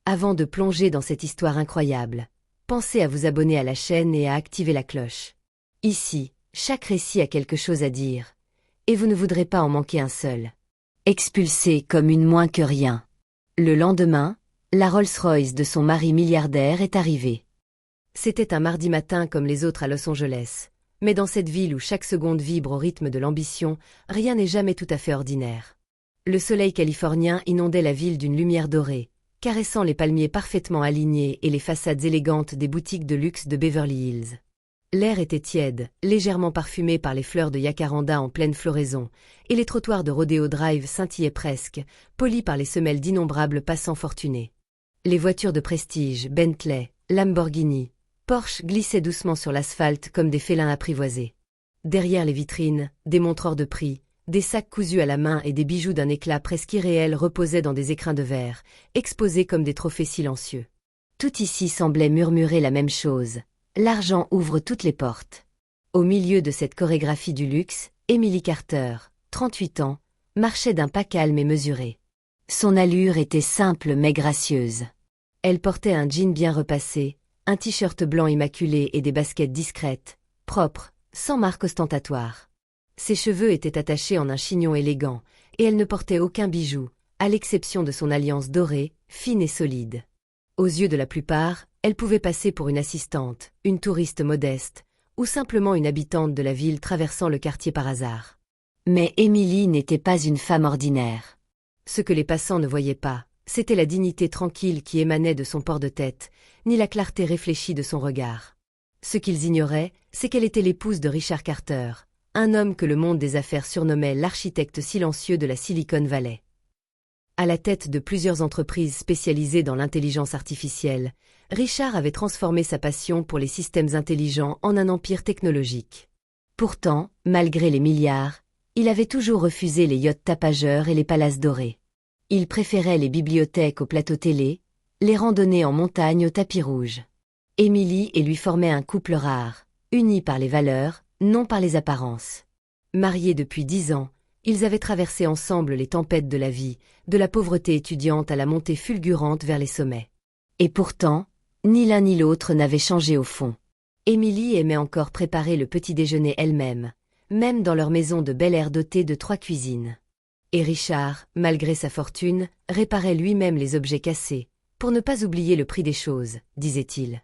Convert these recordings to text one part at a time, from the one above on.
Avant de plonger dans cette histoire incroyable, pensez à vous abonner à la chaîne et à activer la cloche. Ici, chaque récit a quelque chose à dire, et vous ne voudrez pas en manquer un seul. Expulsée comme une moins que rien. Le lendemain, la Rolls-Royce de son mari milliardaire est arrivée. C'était un mardi matin comme les autres à Los Angeles, mais dans cette ville où chaque seconde vibre au rythme de l'ambition, rien n'est jamais tout à fait ordinaire. Le soleil californien inondait la ville d'une lumière dorée, caressant les palmiers parfaitement alignés et les façades élégantes des boutiques de luxe de Beverly Hills. L'air était tiède, légèrement parfumé par les fleurs de jacaranda en pleine floraison, et les trottoirs de Rodeo Drive scintillaient presque, polis par les semelles d'innombrables passants fortunés. Les voitures de prestige, Bentley, Lamborghini, Porsche glissaient doucement sur l'asphalte comme des félins apprivoisés. Derrière les vitrines, des montres hors de prix, des sacs cousus à la main et des bijoux d'un éclat presque irréel reposaient dans des écrins de verre, exposés comme des trophées silencieux. Tout ici semblait murmurer la même chose. L'argent ouvre toutes les portes. Au milieu de cette chorégraphie du luxe, Emily Carter, 38 ans, marchait d'un pas calme et mesuré. Son allure était simple mais gracieuse. Elle portait un jean bien repassé, un t-shirt blanc immaculé et des baskets discrètes, propres, sans marque ostentatoire. Ses cheveux étaient attachés en un chignon élégant, et elle ne portait aucun bijou, à l'exception de son alliance dorée, fine et solide. Aux yeux de la plupart, elle pouvait passer pour une assistante, une touriste modeste, ou simplement une habitante de la ville traversant le quartier par hasard. Mais Emily n'était pas une femme ordinaire. Ce que les passants ne voyaient pas, c'était la dignité tranquille qui émanait de son port de tête, ni la clarté réfléchie de son regard. Ce qu'ils ignoraient, c'est qu'elle était l'épouse de Richard Carter, un homme que le monde des affaires surnommait l'architecte silencieux de la Silicon Valley. À la tête de plusieurs entreprises spécialisées dans l'intelligence artificielle, Richard avait transformé sa passion pour les systèmes intelligents en un empire technologique. Pourtant, malgré les milliards, il avait toujours refusé les yachts tapageurs et les palaces dorés. Il préférait les bibliothèques aux plateaux télé, les randonnées en montagne au tapis rouge. Emily et lui formaient un couple rare, unis par les valeurs, non par les apparences. Mariés depuis 10 ans, ils avaient traversé ensemble les tempêtes de la vie, de la pauvreté étudiante à la montée fulgurante vers les sommets. Et pourtant, ni l'un ni l'autre n'avait changé au fond. Emily aimait encore préparer le petit déjeuner elle-même, même dans leur maison de bel air dotée de 3 cuisines. Et Richard, malgré sa fortune, réparait lui-même les objets cassés, pour ne pas oublier le prix des choses, disait-il.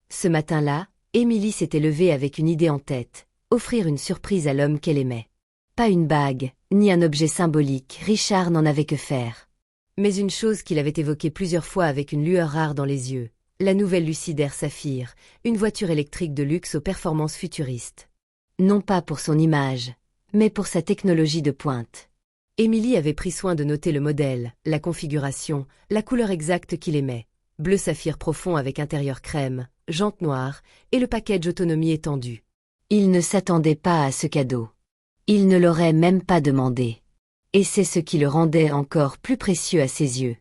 Ce matin-là, Emily s'était levée avec une idée en tête, offrir une surprise à l'homme qu'elle aimait. Pas une bague, ni un objet symbolique, Richard n'en avait que faire. Mais une chose qu'il avait évoquée plusieurs fois avec une lueur rare dans les yeux, la nouvelle Lucid-Air Saphir, une voiture électrique de luxe aux performances futuristes. Non pas pour son image, mais pour sa technologie de pointe. Emily avait pris soin de noter le modèle, la configuration, la couleur exacte qu'il aimait. Bleu saphir profond avec intérieur crème, jantes noires et le package autonomie étendu. Il ne s'attendait pas à ce cadeau. Il ne l'aurait même pas demandé. Et c'est ce qui le rendait encore plus précieux à ses yeux.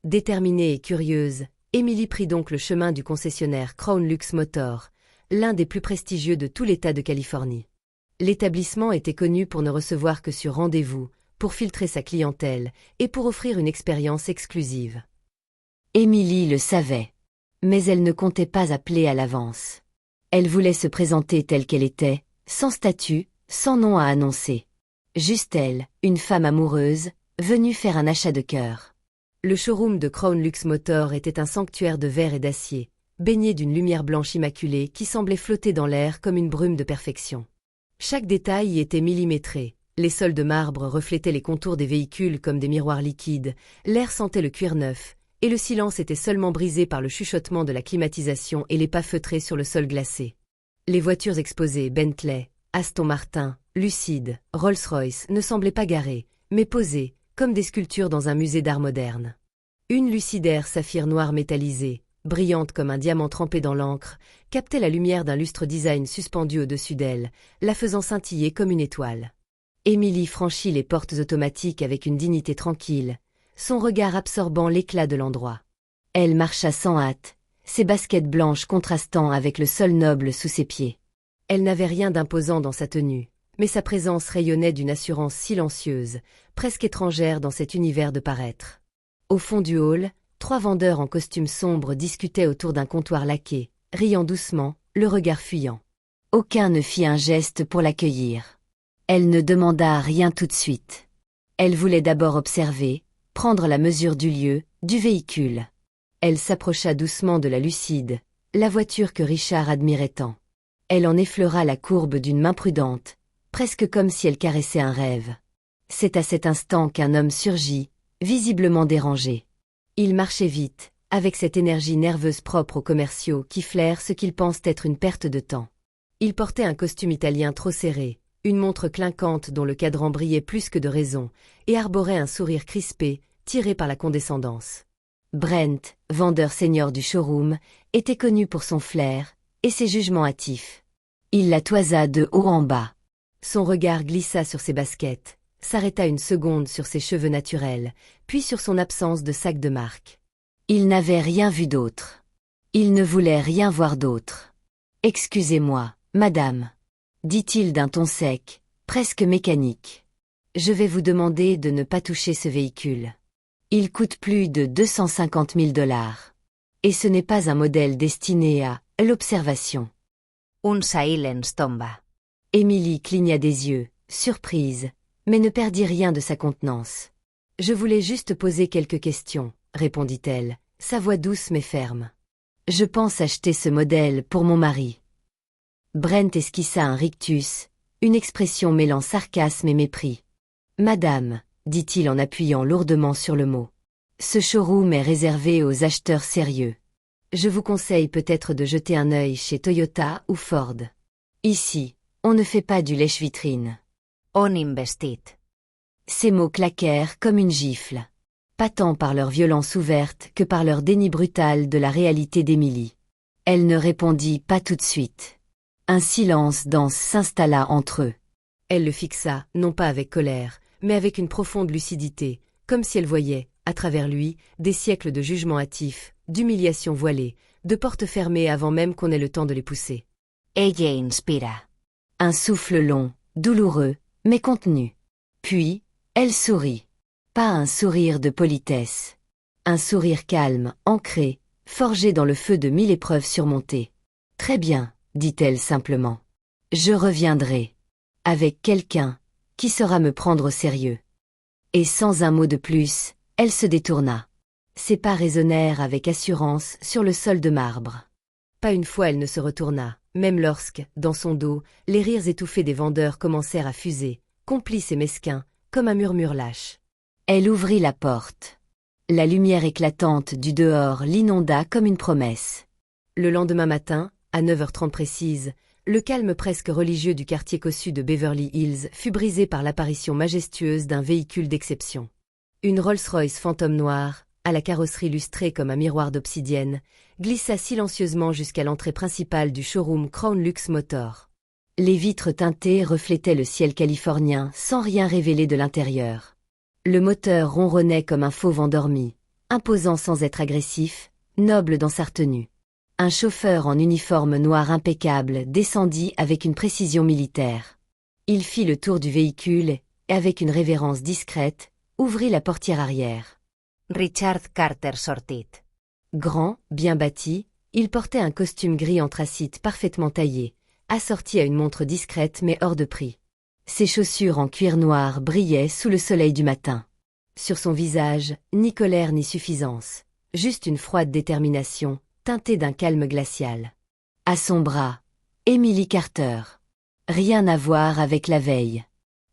Déterminée et curieuse, Emily prit donc le chemin du concessionnaire Crown Lux Motor, l'un des plus prestigieux de tout l'État de Californie. L'établissement était connu pour ne recevoir que sur rendez-vous, pour filtrer sa clientèle et pour offrir une expérience exclusive. Emily le savait, mais elle ne comptait pas appeler à l'avance. Elle voulait se présenter telle qu'elle était, sans statut, sans nom à annoncer. Juste elle, une femme amoureuse, venue faire un achat de cœur. Le showroom de Crown Lux Motor était un sanctuaire de verre et d'acier, baigné d'une lumière blanche immaculée qui semblait flotter dans l'air comme une brume de perfection. Chaque détail y était millimétré. Les sols de marbre reflétaient les contours des véhicules comme des miroirs liquides, l'air sentait le cuir neuf, et le silence était seulement brisé par le chuchotement de la climatisation et les pas feutrés sur le sol glacé. Les voitures exposées, Bentley, Aston Martin, Lucid, Rolls-Royce, ne semblaient pas garées, mais posées, comme des sculptures dans un musée d'art moderne. Une Lucid-Air Saphir noir métallisée, brillante comme un diamant trempé dans l'encre, captait la lumière d'un lustre design suspendu au-dessus d'elle, la faisant scintiller comme une étoile. Emily franchit les portes automatiques avec une dignité tranquille, son regard absorbant l'éclat de l'endroit. Elle marcha sans hâte, ses baskets blanches contrastant avec le sol noble sous ses pieds. Elle n'avait rien d'imposant dans sa tenue, mais sa présence rayonnait d'une assurance silencieuse, presque étrangère dans cet univers de paraître. Au fond du hall, 3 vendeurs en costume sombre discutaient autour d'un comptoir laqué, riant doucement, le regard fuyant. Aucun ne fit un geste pour l'accueillir. Elle ne demanda rien tout de suite. Elle voulait d'abord observer, prendre la mesure du lieu, du véhicule. Elle s'approcha doucement de la Lucide, la voiture que Richard admirait tant. Elle en effleura la courbe d'une main prudente, presque comme si elle caressait un rêve. C'est à cet instant qu'un homme surgit, visiblement dérangé. Il marchait vite, avec cette énergie nerveuse propre aux commerciaux qui flairent ce qu'ils pensent être une perte de temps. Il portait un costume italien trop serré, une montre clinquante dont le cadran brillait plus que de raison, et arborait un sourire crispé, tiré par la condescendance. Brent, vendeur senior du showroom, était connu pour son flair et ses jugements hâtifs. Il la toisa de haut en bas. Son regard glissa sur ses baskets, s'arrêta une seconde sur ses cheveux naturels, puis sur son absence de sac de marque. Il n'avait rien vu d'autre. Il ne voulait rien voir d'autre. « Excusez-moi, madame, » dit-il d'un ton sec, presque mécanique. « Je vais vous demander de ne pas toucher ce véhicule. Il coûte plus de 250 000 $. Et ce n'est pas un modèle destiné à l'observation. » Un silence tomba. Émilie cligna des yeux, surprise, mais ne perdit rien de sa contenance. « Je voulais juste poser quelques questions, » répondit-elle, sa voix douce mais ferme. « Je pense acheter ce modèle pour mon mari. » Brent esquissa un rictus, une expression mêlant sarcasme et mépris. « Madame, » dit-il en appuyant lourdement sur le mot. « Ce showroom est réservé aux acheteurs sérieux. Je vous conseille peut-être de jeter un œil chez Toyota ou Ford. Ici, on ne fait pas du lèche-vitrine. » On investit. Ces mots claquèrent comme une gifle. Pas tant par leur violence ouverte que par leur déni brutal de la réalité d'Émilie. Elle ne répondit pas tout de suite. Un silence dense s'installa entre eux. Elle le fixa, non pas avec colère, mais avec une profonde lucidité, comme si elle voyait, à travers lui, des siècles de jugements hâtifs, d'humiliations voilées, de portes fermées avant même qu'on ait le temps de les pousser. Ella inspira. Un souffle long, douloureux, mais contenu. Puis, elle sourit. Pas un sourire de politesse. Un sourire calme, ancré, forgé dans le feu de 1000 épreuves surmontées. « Très bien, » dit-elle simplement. « Je reviendrai. Avec quelqu'un qui saura me prendre au sérieux. » Et sans un mot de plus, elle se détourna. Ses pas résonnèrent avec assurance sur le sol de marbre. Pas une fois elle ne se retourna, même lorsque, dans son dos, les rires étouffés des vendeurs commencèrent à fuser, complices et mesquins, comme un murmure lâche. Elle ouvrit la porte. La lumière éclatante du dehors l'inonda comme une promesse. Le lendemain matin, à 9h30 précise, le calme presque religieux du quartier cossu de Beverly Hills fut brisé par l'apparition majestueuse d'un véhicule d'exception. Une Rolls-Royce fantôme noire, à la carrosserie lustrée comme un miroir d'obsidienne, glissa silencieusement jusqu'à l'entrée principale du showroom Crown Lux Motor. Les vitres teintées reflétaient le ciel californien sans rien révéler de l'intérieur. Le moteur ronronnait comme un fauve endormi, imposant sans être agressif, noble dans sa retenue. Un chauffeur en uniforme noir impeccable descendit avec une précision militaire. Il fit le tour du véhicule et, avec une révérence discrète, ouvrit la portière arrière. Richard Carter sortit. Grand, bien bâti, il portait un costume gris anthracite parfaitement taillé, assorti à une montre discrète mais hors de prix. Ses chaussures en cuir noir brillaient sous le soleil du matin. Sur son visage, ni colère ni suffisance, juste une froide détermination, teintée d'un calme glacial. À son bras, Emily Carter. Rien à voir avec la veille.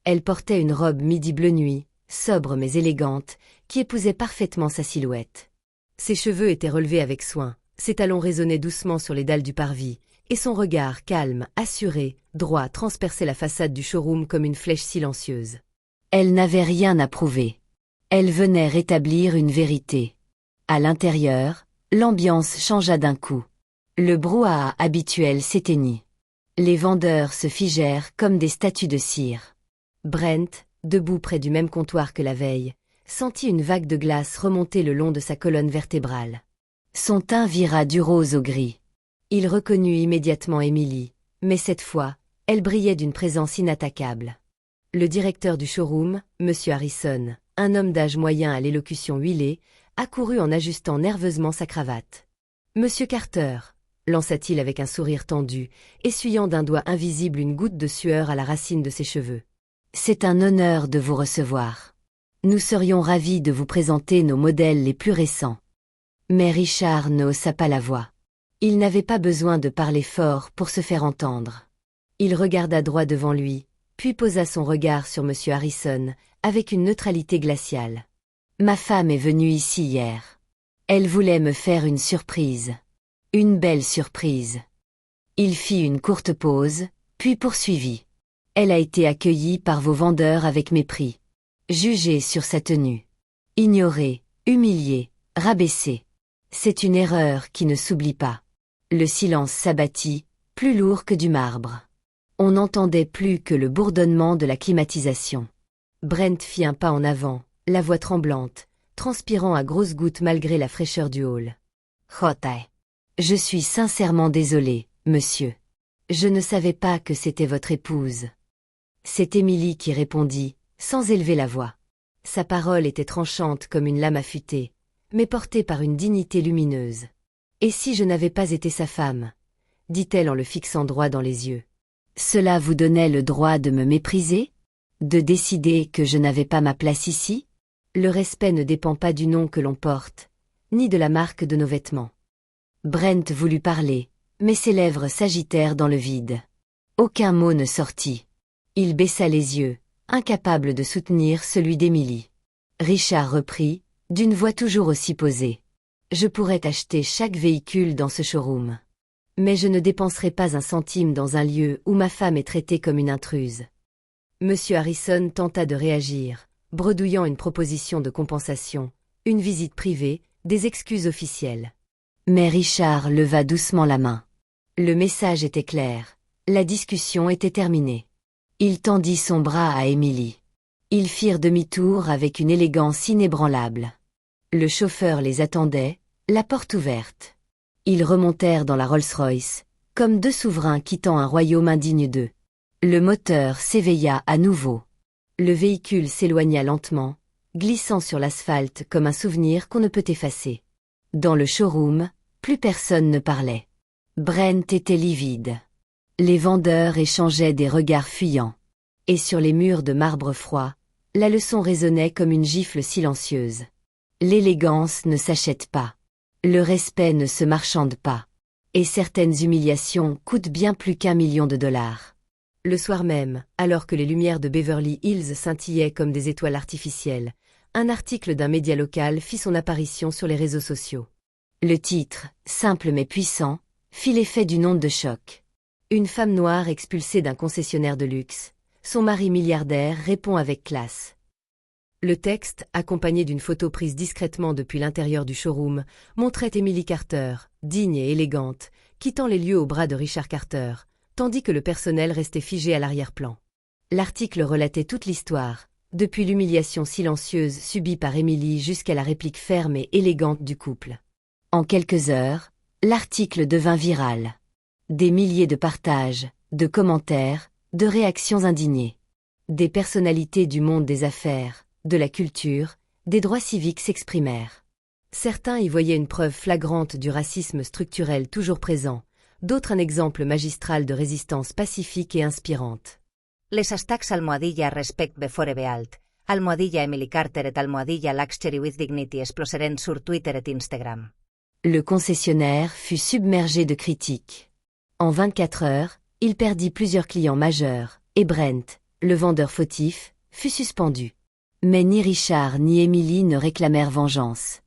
Elle portait une robe midi bleu nuit, sobre mais élégante, qui épousait parfaitement sa silhouette. Ses cheveux étaient relevés avec soin, ses talons résonnaient doucement sur les dalles du parvis, et son regard calme, assuré, droit transperçait la façade du showroom comme une flèche silencieuse. Elle n'avait rien à prouver. Elle venait rétablir une vérité. À l'intérieur, l'ambiance changea d'un coup. Le brouhaha habituel s'éteignit. Les vendeurs se figèrent comme des statues de cire. Brent, debout près du même comptoir que la veille, sentit une vague de glace remonter le long de sa colonne vertébrale. Son teint vira du rose au gris. Il reconnut immédiatement Émilie, mais cette fois, elle brillait d'une présence inattaquable. Le directeur du showroom, M. Harrison, un homme d'âge moyen à l'élocution huilée, accourut en ajustant nerveusement sa cravate. « Monsieur Carter » lança-t-il avec un sourire tendu, essuyant d'un doigt invisible une goutte de sueur à la racine de ses cheveux. « C'est un honneur de vous recevoir. Nous serions ravis de vous présenter nos modèles les plus récents. » Mais Richard ne haussa pas la voix. Il n'avait pas besoin de parler fort pour se faire entendre. Il regarda droit devant lui, puis posa son regard sur M. Harrison, avec une neutralité glaciale. « Ma femme est venue ici hier. Elle voulait me faire une surprise. Une belle surprise. » Il fit une courte pause, puis poursuivit. « Elle a été accueillie par vos vendeurs avec mépris. Jugée sur sa tenue. Ignorée, humiliée, rabaissée. C'est une erreur qui ne s'oublie pas. » Le silence s'abattit, plus lourd que du marbre. On n'entendait plus que le bourdonnement de la climatisation. Brent fit un pas en avant, la voix tremblante, transpirant à grosses gouttes malgré la fraîcheur du hall. « Jotai. Je suis sincèrement désolé, monsieur. Je ne savais pas que c'était votre épouse. » C'est Émilie qui répondit, sans élever la voix. Sa parole était tranchante comme une lame affûtée, mais portée par une dignité lumineuse. « Et si je n'avais pas été sa femme ?» dit-elle en le fixant droit dans les yeux. « Cela vous donnait le droit de me mépriser? De décider que je n'avais pas ma place ici? Le respect ne dépend pas du nom que l'on porte, ni de la marque de nos vêtements. » Brent voulut parler, mais ses lèvres s'agitèrent dans le vide. Aucun mot ne sortit. Il baissa les yeux, incapable de soutenir celui d'Émilie. Richard reprit, d'une voix toujours aussi posée. « Je pourrais acheter chaque véhicule dans ce showroom. Mais je ne dépenserai pas un centime dans un lieu où ma femme est traitée comme une intruse. » Monsieur Harrison tenta de réagir, bredouillant une proposition de compensation, une visite privée, des excuses officielles. Mais Richard leva doucement la main. Le message était clair, la discussion était terminée. Il tendit son bras à Émilie. Ils firent demi-tour avec une élégance inébranlable. Le chauffeur les attendait, la porte ouverte. Ils remontèrent dans la Rolls-Royce, comme deux souverains quittant un royaume indigne d'eux. Le moteur s'éveilla à nouveau. Le véhicule s'éloigna lentement, glissant sur l'asphalte comme un souvenir qu'on ne peut effacer. Dans le showroom, plus personne ne parlait. Brent était livide. Les vendeurs échangeaient des regards fuyants. Et sur les murs de marbre froid, la leçon résonnait comme une gifle silencieuse. L'élégance ne s'achète pas. Le respect ne se marchande pas. Et certaines humiliations coûtent bien plus qu'1 million de dollars. Le soir même, alors que les lumières de Beverly Hills scintillaient comme des étoiles artificielles, un article d'un média local fit son apparition sur les réseaux sociaux. Le titre, simple mais puissant, fit l'effet d'une onde de choc. Une femme noire expulsée d'un concessionnaire de luxe. Son mari milliardaire répond avec classe. Le texte, accompagné d'une photo prise discrètement depuis l'intérieur du showroom, montrait Émilie Carter, digne et élégante, quittant les lieux au bras de Richard Carter, tandis que le personnel restait figé à l'arrière-plan. L'article relatait toute l'histoire, depuis l'humiliation silencieuse subie par Émilie jusqu'à la réplique ferme et élégante du couple. En quelques heures, l'article devint viral. Des milliers de partages, de commentaires, de réactions indignées. Des personnalités du monde des affaires, de la culture, des droits civiques s'exprimèrent. Certains y voyaient une preuve flagrante du racisme structurel toujours présent, d'autres un exemple magistral de résistance pacifique et inspirante. Les hashtags almohadilla respect before bealt, almohadilla Emily Carter et almohadilla luxury with dignity exploseren sur Twitter et Instagram. Le concessionnaire fut submergé de critiques. En 24 heures, il perdit plusieurs clients majeurs, et Brent, le vendeur fautif, fut suspendu. Mais ni Richard ni Émilie ne réclamèrent vengeance.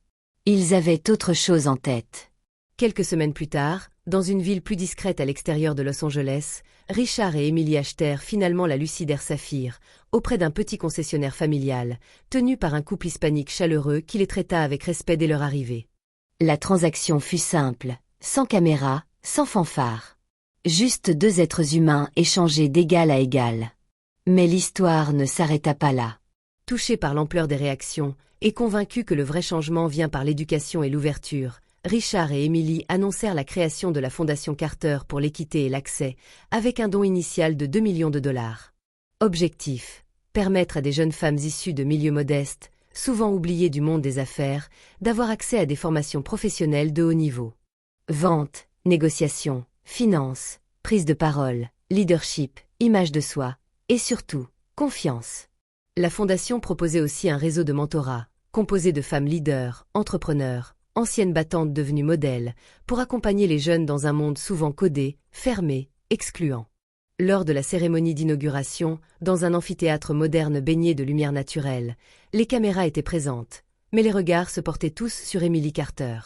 Ils avaient autre chose en tête. Quelques semaines plus tard, dans une ville plus discrète à l'extérieur de Los Angeles, Richard et Émilie achetèrent finalement la Lucidaire Saphir, auprès d'un petit concessionnaire familial, tenu par un couple hispanique chaleureux qui les traita avec respect dès leur arrivée. La transaction fut simple, sans caméra, sans fanfare. Juste deux êtres humains échangés d'égal à égal. Mais l'histoire ne s'arrêta pas là. Touché par l'ampleur des réactions, et convaincu que le vrai changement vient par l'éducation et l'ouverture, Richard et Émilie annoncèrent la création de la Fondation Carter pour l'équité et l'accès, avec un don initial de 2 millions de dollars. Objectif: permettre à des jeunes femmes issues de milieux modestes, souvent oubliées du monde des affaires, d'avoir accès à des formations professionnelles de haut niveau. Vente, négociation, finance, prise de parole, leadership, image de soi, et surtout, confiance. La Fondation proposait aussi un réseau de mentorat, composé de femmes leaders, entrepreneurs, anciennes battantes devenues modèles, pour accompagner les jeunes dans un monde souvent codé, fermé, excluant. Lors de la cérémonie d'inauguration, dans un amphithéâtre moderne baigné de lumière naturelle, les caméras étaient présentes, mais les regards se portaient tous sur Emily Carter.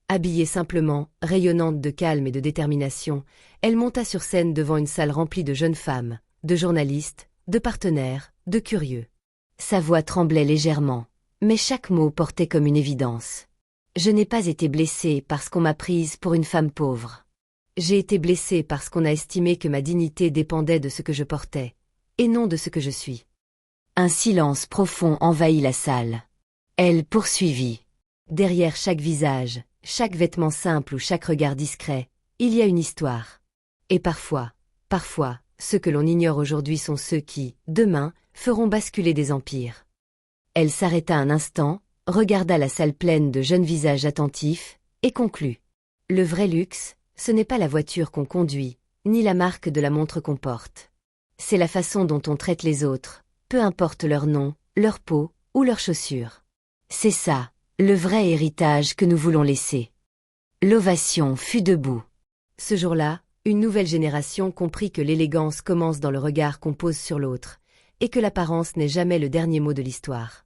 Habillée simplement, rayonnante de calme et de détermination, elle monta sur scène devant une salle remplie de jeunes femmes, de journalistes, de partenaires, de curieux. Sa voix tremblait légèrement, mais chaque mot portait comme une évidence. Je n'ai pas été blessée parce qu'on m'a prise pour une femme pauvre. J'ai été blessée parce qu'on a estimé que ma dignité dépendait de ce que je portais, et non de ce que je suis. Un silence profond envahit la salle. Elle poursuivit. Derrière chaque visage, chaque vêtement simple ou chaque regard discret, il y a une histoire. Et parfois, ceux que l'on ignore aujourd'hui sont ceux qui, demain, feront basculer des empires. Elle s'arrêta un instant, regarda la salle pleine de jeunes visages attentifs, et conclut. Le vrai luxe, ce n'est pas la voiture qu'on conduit, ni la marque de la montre qu'on porte. C'est la façon dont on traite les autres, peu importe leur nom, leur peau ou leurs chaussures. C'est ça, le vrai héritage que nous voulons laisser. L'ovation fut debout. Ce jour-là, une nouvelle génération comprit que l'élégance commence dans le regard qu'on pose sur l'autre, et que l'apparence n'est jamais le dernier mot de l'histoire.